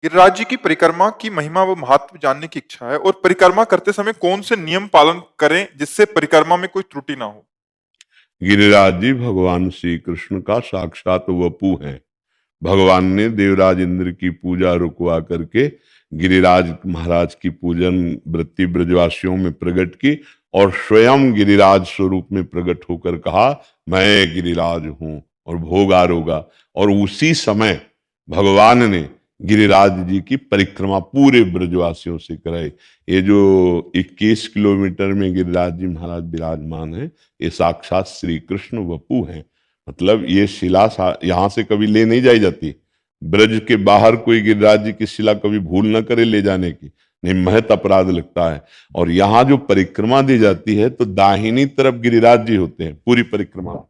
गिरिराज जी की परिक्रमा की महिमा व महत्व जानने की इच्छा है और परिक्रमा करते समय कौन से नियम पालन करें जिससे परिक्रमा में कोई त्रुटि ना हो। गिरिराज जी भगवान श्री कृष्ण का साक्षात वपु हैं। भगवान ने देवराज इंद्र की पूजा रुकवा करके गिरिराज महाराज की पूजन वृत्ति ब्रजवासियों में प्रकट की और स्वयं गिरिराज स्वरूप में प्रकट होकर कहा, मैं गिरिराज हूं और भोग आरोगा। और उसी समय भगवान ने गिरिराज जी की परिक्रमा पूरे ब्रजवासियों से कराई। ये जो 21 किलोमीटर में गिरिराज जी महाराज विराजमान है, ये साक्षात श्री कृष्ण वपु हैं। मतलब ये शिला यहां से कभी ले नहीं जाई जाती। ब्रज के बाहर कोई गिरिराज जी की शिला कभी भूल न करे ले जाने की, नहीं महत अपराध लगता है। और यहाँ जो परिक्रमा दी जाती है तो दाहिनी तरफ गिरिराज जी होते हैं पूरी परिक्रमा।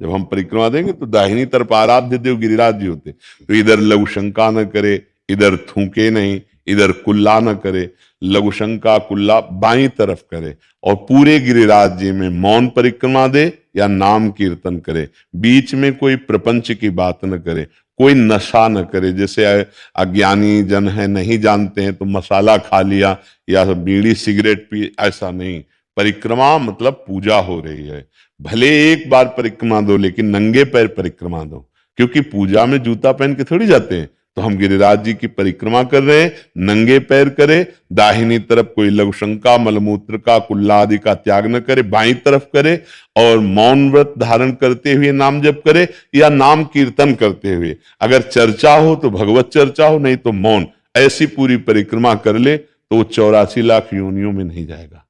जब हम परिक्रमा देंगे तो दाहिनी तरफ आराध्य देव गिरिराज जी होते, तो इधर लघु शंका न करे, इधर थूके नहीं, इधर कुल्ला न करे, लघु शंका कुल्ला बाई तरफ करे। और पूरे गिरिराज जी में मौन परिक्रमा दे या नाम कीर्तन करे, बीच में कोई प्रपंच की बात न करे, कोई नशा न करे। जैसे अज्ञानी जन है, नहीं जानते हैं तो मसाला खा लिया या बीड़ी सिगरेट पी, ऐसा नहीं। परिक्रमा मतलब पूजा हो रही है। भले एक बार परिक्रमा दो लेकिन नंगे पैर परिक्रमा दो, क्योंकि पूजा में जूता पहन के थोड़ी जाते हैं। तो हम गिरिराज जी की परिक्रमा कर रहे हैं, नंगे पैर करे, दाहिनी तरफ कोई लघु शंका मलमूत्र का कुल्ला आदि का त्याग न करे, बाईं तरफ करे और मौन व्रत धारण करते हुए नाम जप करे या नाम कीर्तन करते हुए। अगर चर्चा हो तो भगवत चर्चा हो, नहीं तो मौन। ऐसी पूरी परिक्रमा कर ले तो वो 84 लाख योनियों में नहीं जाएगा।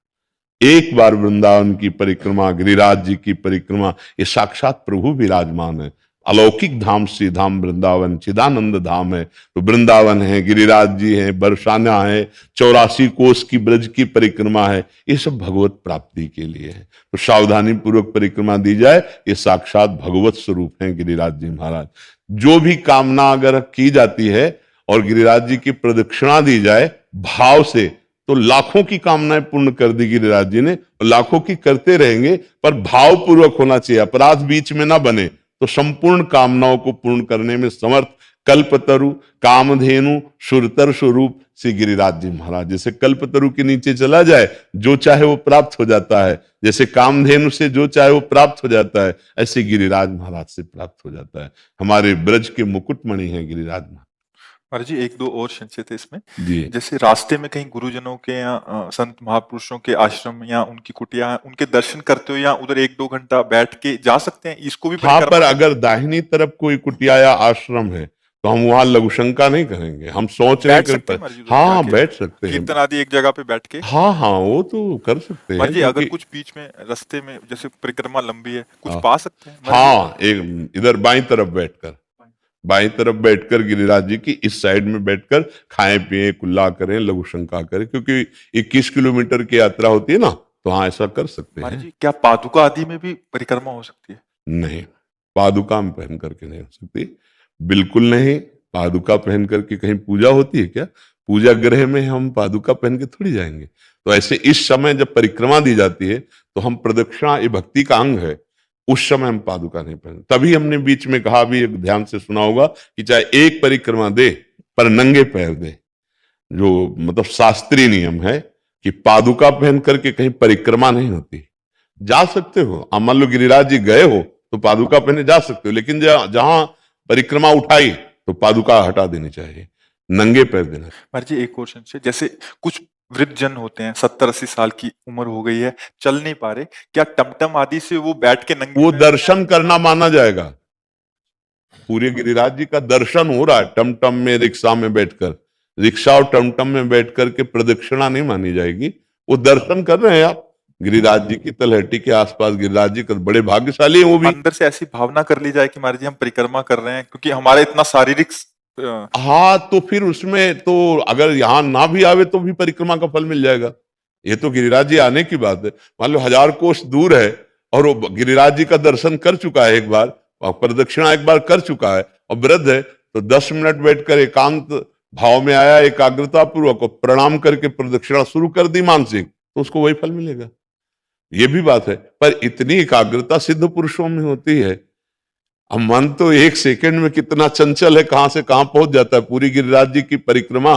एक बार वृंदावन की परिक्रमा, गिरिराज जी की परिक्रमा, ये साक्षात प्रभु विराजमान है। अलौकिक धाम श्री धाम वृंदावन चिदानंद धाम है। तो वृंदावन है, गिरिराज जी हैं, बरसाना है, 84 कोस की ब्रज की परिक्रमा है, ये सब भगवत प्राप्ति के लिए है। तो सावधानी पूर्वक परिक्रमा दी जाए, ये साक्षात भगवत स्वरूप हैं गिरिराज जी महाराज। जो भी कामना अगर की जाती है और गिरिराज जी की प्रदक्षिणा दी जाए भाव से, तो लाखों की कामनाएं पूर्ण कर दी गिरिराज जी ने, और लाखों की करते रहेंगे, पर भाव पूर्वक होना चाहिए, अपराध बीच में ना बने। तो संपूर्ण कामनाओं को पूर्ण करने में समर्थ कल्पतरु कामधेनु सुरतर स्वरूप श्री गिरिराज जी महाराज। जैसे कल्पतरु के नीचे चला जाए जो चाहे वो प्राप्त हो जाता है, जैसे कामधेनु से जो चाहे वो प्राप्त हो जाता है, ऐसे गिरिराज महाराज से प्राप्त हो जाता है। हमारे ब्रज के मुकुटमणि हैं गिरिराज महाराज। महाराज जी एक दो और संशय थे इसमें। जी जैसे रास्ते में कहीं गुरुजनों के या संत महापुरुषों के आश्रम या उनकी कुटिया, उनके दर्शन करते हो या उधर एक दो घंटा बैठ के जा सकते हैं, इसको भी हाँ, परिक्रमा पर कहते अगर दाहिनी तरफ कोई कुटिया या आश्रम है तो हम वहां लघु शंका नहीं करेंगे। हम सोच हैं? रहे बैठ हैं सकते कि हैं महाराज जी उधर हाँ जाके, बैठ सकते हैं। कीर्तन आदि एक जगह पे बैठ के। हाँ हाँ, वो तो कर सकते महाराज हैं जी अगर क्योंकि कुछ बीच में रास्ते में जैसे परिक्रमा लंबी है, कुछ हाँ पा सकते हैं महाराज जी? हाँ, एक इधर बाईं तरफ बैठकर गिरिराज जी की इस साइड में बैठकर खाएं पिए कुल्ला करें लघु शंका करें, क्योंकि 21 किलोमीटर की यात्रा होती है ना, तो हाँ ऐसा कर सकते महाराज हैं। जी क्या पादुका आदि में भी परिक्रमा हो सकती है? नहीं, पादुका में पहन करके नहीं हो सकती, बिल्कुल नहीं। पादुका पहन करके कहीं पूजा होती है क्या? पूजा गृह में हम पादुका पहन के थोड़ी जाएंगे। तो ऐसे इस समय जब परिक्रमा दी जाती है तो हम प्रदक्षिणा, ये भक्ति का अंग है, उस समय हम पादुका नहीं पहन। तभी हमने बीच में कहा भी, एक ध्यान से सुना होगा कि चाहे एक परिक्रमा दे पर नंगे पैर दे। जो मतलब शास्त्रीय नियम है कि पादुका पहन करके कहीं परिक्रमा नहीं होती। जा सकते हो, आप मान लो गिरिराज जी गए हो तो पादुका पहने जा सकते हो, लेकिन जहां परिक्रमा उठाई तो पादुका हटा देनी चाहिए, नंगे पैर देना। महाराज जी एक और संशय, जैसे कुछ वृद्ध जन होते हैं, 70-80 साल की उम्र हो गई है, चल नहीं पा रहे, क्या टमटम आदि से वो बैठ के नंगे वो पैर दर्शन करना माना जाएगा। पूरे गिरिराज जी का दर्शन हो रहा है टमटम में, रिक्शा में बैठकर। रिक्शा और टमटम में बैठ करके प्रदक्षिणा नहीं मानी जाएगी, वो दर्शन कर रहे हैं आप गिरिराज जी की तलहटी के आसपास। गिरिराज जी का बड़े भाग्यशाली हैं वो भी। अंदर से ऐसी भावना कर ली जाए कि महाराज जी हम परिक्रमा कर रहे हैं, क्योंकि हमारा इतना शारीरिक हाँ, तो फिर उसमें तो अगर यहाँ ना भी आवे तो भी परिक्रमा का फल मिल जाएगा। ये तो गिरिराज जी आने की बात है। मान लो 1000 कोस दूर है और वो गिरिराज जी का दर्शन कर चुका है एक बार, और प्रदक्षिणा एक बार कर चुका है और वृद्ध है, तो 10 मिनट बैठकर एकांत भाव में आया, एकाग्रता पूर्वक प्रणाम करके प्रदक्षिणा शुरू कर दी मानसिक, तो उसको वही फल मिलेगा। ये भी बात है, पर इतनी एकाग्रता सिद्ध पुरुषों में होती है। अब मन तो एक सेकंड में कितना चंचल है, कहां से कहां पहुंच जाता है। पूरी गिरिराज जी की परिक्रमा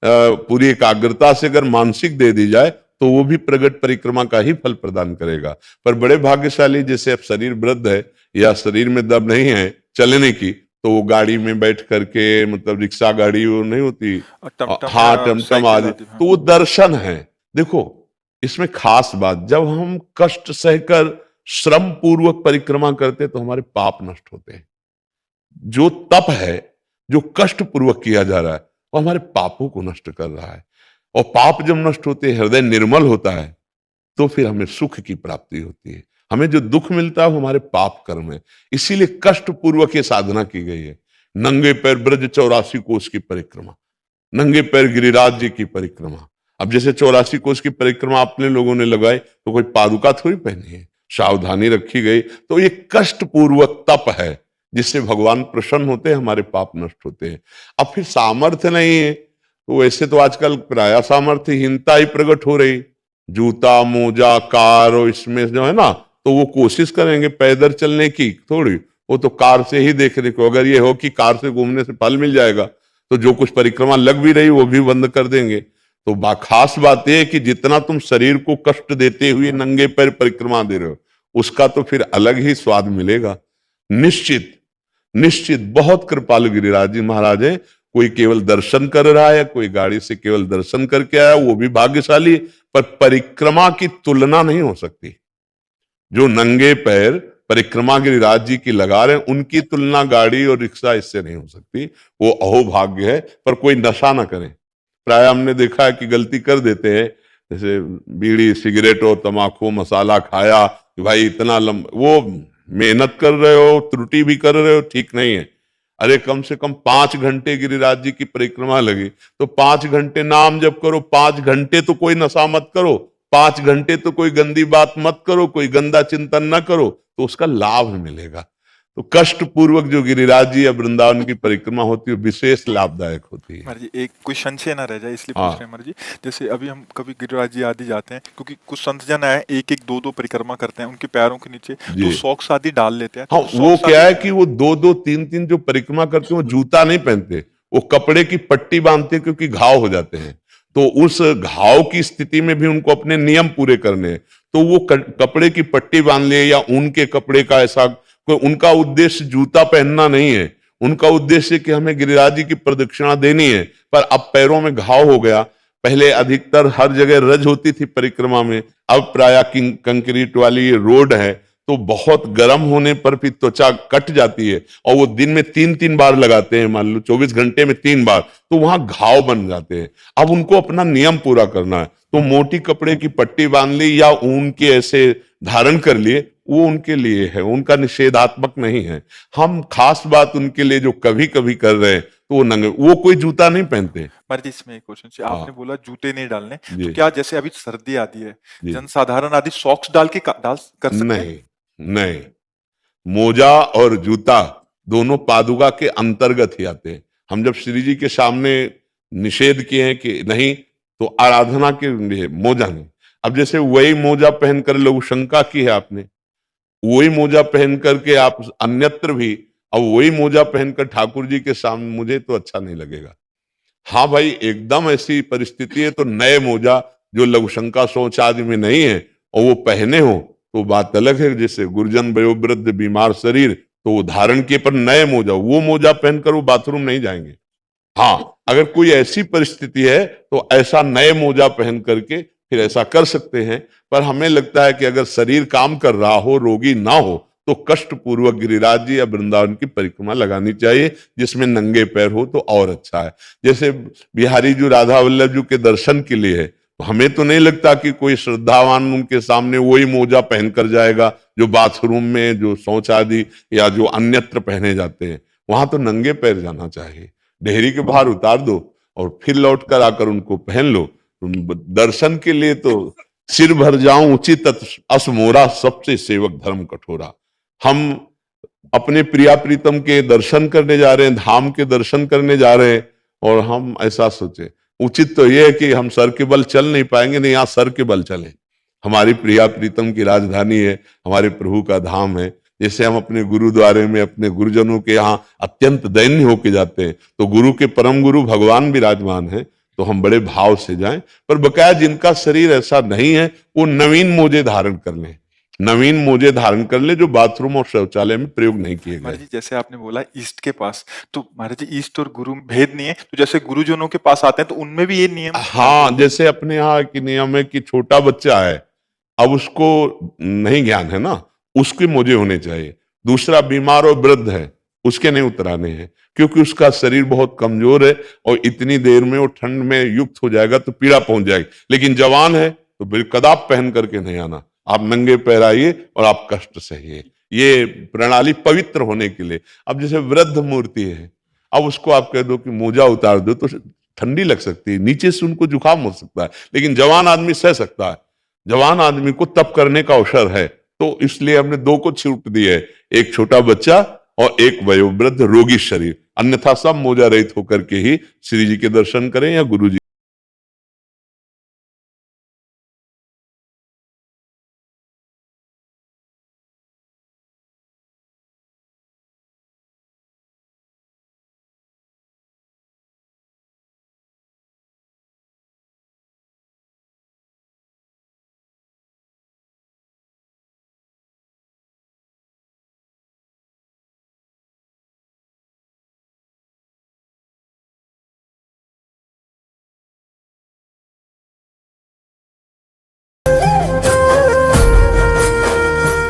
पूरी एकाग्रता से अगर मानसिक दे दी जाए तो वो भी प्रगट परिक्रमा का ही फल प्रदान करेगा। पर बड़े भाग्यशाली, जैसे अब शरीर वृद्ध है या शरीर में दम नहीं है चलने की, तो वो गाड़ी में बैठ करके, मतलब रिक्शा गाड़ी वो नहीं होती, टमटम हाँ या टमटम साइकिल आदि, आदि, हाँ। तो वो दर्शन है। देखो इसमें खास बात, जब हम कष्ट सहकर श्रम पूर्वक परिक्रमा करते तो हमारे पाप नष्ट होते हैं। जो तप है, जो कष्ट पूर्वक किया जा रहा है, वो हमारे पापों को नष्ट कर रहा है। और पाप जब नष्ट होते हैं, हृदय निर्मल होता है, तो फिर हमें सुख की प्राप्ति होती है। हमें जो दुख मिलता है वो हमारे पाप कर्म है। इसीलिए कष्ट पूर्वक ये साधना की गई है। नंगे पैर ब्रज 84 कोस की परिक्रमा, नंगे पैर गिरिराज जी की परिक्रमा। अब जैसे 84 कोस की परिक्रमा अपने लोगों ने लगाई तो कोई पादुका थोड़ी पहनी है, सावधानी रखी गई। तो ये कष्ट पूर्वक तप है जिससे भगवान प्रसन्न होते हैं, हमारे पाप नष्ट होते हैं। अब फिर सामर्थ्य नहीं है तो वैसे तो आजकल प्राय सामर्थ्यहीनता ही प्रकट हो रही। जूता मोजा कार और इसमें जो है ना, तो वो कोशिश करेंगे पैदल चलने की थोड़ी, वो तो कार से ही देखने को। अगर ये हो कि कार से घूमने से फल मिल जाएगा तो जो कुछ परिक्रमा लग भी रही वो भी बंद कर देंगे। तो खास बात यह है कि जितना तुम शरीर को कष्ट देते हुए नंगे पैर परिक्रमा दे रहे हो, उसका तो फिर अलग ही स्वाद मिलेगा। निश्चित निश्चित बहुत कृपालु गिरिराज जी महाराज है। कोई केवल दर्शन कर रहा है, कोई गाड़ी से केवल दर्शन करके आया, वो भी भाग्यशाली। पर परिक्रमा की तुलना नहीं हो सकती। जो नंगे पैर परिक्रमा गिरिराज जी की लगा रहे हैं, उनकी तुलना गाड़ी और रिक्शा इससे नहीं हो सकती। वो अहोभाग्य है। पर कोई नशा ना करे। प्राय हमने देखा है कि गलती कर देते हैं, जैसे बीड़ी सिगरेट और तमाकू मसाला खाया कि भाई इतना वो मेहनत कर रहे हो, त्रुटि भी कर रहे हो, ठीक नहीं है। अरे कम से कम 5 घंटे गिरिराज जी की परिक्रमा लगी तो 5 घंटे नाम जप करो, 5 घंटे तो कोई नशा मत करो, 5 घंटे तो कोई गंदी बात मत करो, कोई गंदा चिंतन न करो, तो उसका लाभ मिलेगा। तो कष्ट पूर्वक जो गिरिराज जी या वृंदावन की परिक्रमा होती है विशेष लाभदायक होती है। महाराज जी एक कोई संशय ना रह जाए इसलिए पूछ रहे हैं हाँ महाराज जी। जैसे अभी हम कभी गिरिराज जी आदि जाते हैं, क्योंकि कुछ संत जन है एक एक दो दो परिक्रमा करते हैं, उनके पैरों के नीचे तो जी, सॉक्स आदि डाल लेते हैं, हाँ तो वो सॉक्स क्या आदि है कि वो 2-2 3-3 जो परिक्रमा करते हैं वो जूता नहीं पहनते, वो कपड़े की पट्टी बांधते हैं क्योंकि घाव हो जाते हैं। तो उस घाव की स्थिति में भी उनको अपने नियम पूरे करने हैं, तो वो कपड़े की पट्टी बांध ले या ऊन के कपड़े का ऐसा कोई, उनका उद्देश्य जूता पहनना नहीं है। उनका उद्देश्य कि हमें गिरिराज जी की प्रदक्षिणा देनी है। पर अब पैरों में घाव हो गया। पहले अधिकतर हर जगह रज होती थी परिक्रमा में, अब प्राय कंक्रीट वाली रोड है, तो बहुत गर्म होने पर भी त्वचा कट जाती है। और वो दिन में 3-3 बार लगाते हैं, मान लो 24 घंटे में 3 बार, तो वहां घाव बन जाते हैं। अब उनको अपना नियम पूरा करना है, तो मोटी कपड़े की पट्टी बांध ली या ऊन के ऐसे धारण कर लिए, वो उनके लिए है, उनका निषेधात्मक नहीं है। हम खास बात उनके लिए जो कभी कभी कर रहे हैं, तो वो नंगे, वो कोई जूता नहीं पहनते। महाराज जी इसमें एक क्वेश्चन से, आपने हाँ बोला जूते नहीं डालने, तो जी क्या जैसे अभी सर्दी आती है, जी, जनसाधारण आदि सॉक्स डाल के डाल कर सकते हैं? नहीं नहीं, मोजा और जूता दोनों पादुका के अंतर्गत ही आते हैं। हम जब श्री जी के सामने निषेध किए हैं कि नहीं, तो आराधना के लिए मोजा नहीं। अब जैसे वही मोजा पहनकर लघु शंका की है आपने, वही मोजा पहन करके आप अन्यत्र भी, अब वही मोजा पहनकर ठाकुर जी के सामने, मुझे तो अच्छा नहीं लगेगा। हाँ भाई एकदम ऐसी परिस्थिति है तो नए मोजा जो लघु शंका सोच आदि में नहीं है और वो पहने हो तो बात अलग है। जैसे गुरजन वयोवृद्ध बीमार शरीर, तो वो धारण किए पर नए मोजा, वो मोजा पहनकर वो बाथरूम नहीं जाएंगे। हाँ अगर कोई ऐसी परिस्थिति है तो ऐसा नए मोजा पहन करके फिर ऐसा कर सकते हैं। पर हमें लगता है कि अगर शरीर काम कर रहा हो, रोगी ना हो, तो कष्ट पूर्वक गिरिराज जी या वृंदावन की परिक्रमा लगानी चाहिए, जिसमें नंगे पैर हो तो और अच्छा है। जैसे बिहारी जी राधा वल्लभ जी के दर्शन के लिए है, तो हमें तो नहीं लगता कि कोई श्रद्धावान उनके सामने वही मोजा पहनकर जाएगा जो बाथरूम में, जो शौच आदि या जो अन्यत्र पहने जाते हैं। वहां तो नंगे पैर जाना चाहिए। डेहरी के बाहर उतार दो और फिर लौट कर आकर उनको पहन लो। दर्शन के लिए तो सिर भर जाऊं उचित अस मोरा, सबसे सेवक धर्म कठोरा। हम अपने प्रिया प्रीतम के दर्शन करने जा रहे हैं, धाम के दर्शन करने जा रहे हैं, और हम ऐसा सोचे, उचित तो यह है कि हम सर के बल चल नहीं पाएंगे, नहीं यहाँ सर के बल चले। हमारी प्रिया प्रीतम की राजधानी है, हमारे प्रभु का धाम है, जैसे हम अपने गुरुद्वारे में अपने गुरुजनों के यहाँ अत्यंत दयनीय होके जाते हैं, तो गुरु के परम गुरु भगवान विराजमान है, तो हम बड़े भाव से जाएं। पर बकाया जिनका शरीर ऐसा नहीं है वो नवीन मोजे धारण कर लें, नवीन मोजे धारण कर ले जो बाथरूम और शौचालय में प्रयोग नहीं किए महाराज गए। जी जैसे आपने बोला ईस्ट के पास, तो महाराज जी ईस्ट और गुरु में भेद नहीं है, तो जैसे गुरुजनों के पास आते हैं तो उनमें भी ये नियम हाँ, जैसे अपने यहाँ की नियम है कि छोटा बच्चा है, अब उसको नहीं ज्ञान है ना, उसके मोजे होने चाहिए। दूसरा बीमार और वृद्ध है, उसके नहीं उतराने हैं, क्योंकि उसका शरीर बहुत कमजोर है और इतनी देर में वो ठंड में युक्त हो जाएगा तो पीड़ा पहुंच जाएगी। लेकिन जवान है तो बिलकदाब पहन करके नहीं आना, आप नंगे पैर आइए और आप कष्ट सहिए। ये प्रणाली पवित्र होने के लिए। अब जैसे वृद्ध मूर्ति है, अब उसको आप कह दो कि मोजा उतार दो तो ठंडी लग सकती है, नीचे से उनको जुकाम हो सकता है, लेकिन जवान आदमी सह सकता है। जवान आदमी को तप करने का अवसर है, तो इसलिए हमने दो को छूट दी है, एक छोटा बच्चा और एक वयोवृद्ध रोगी शरीर। अन्यथा सब मोजा रहित होकर के ही श्री जी के दर्शन करें या गुरु जी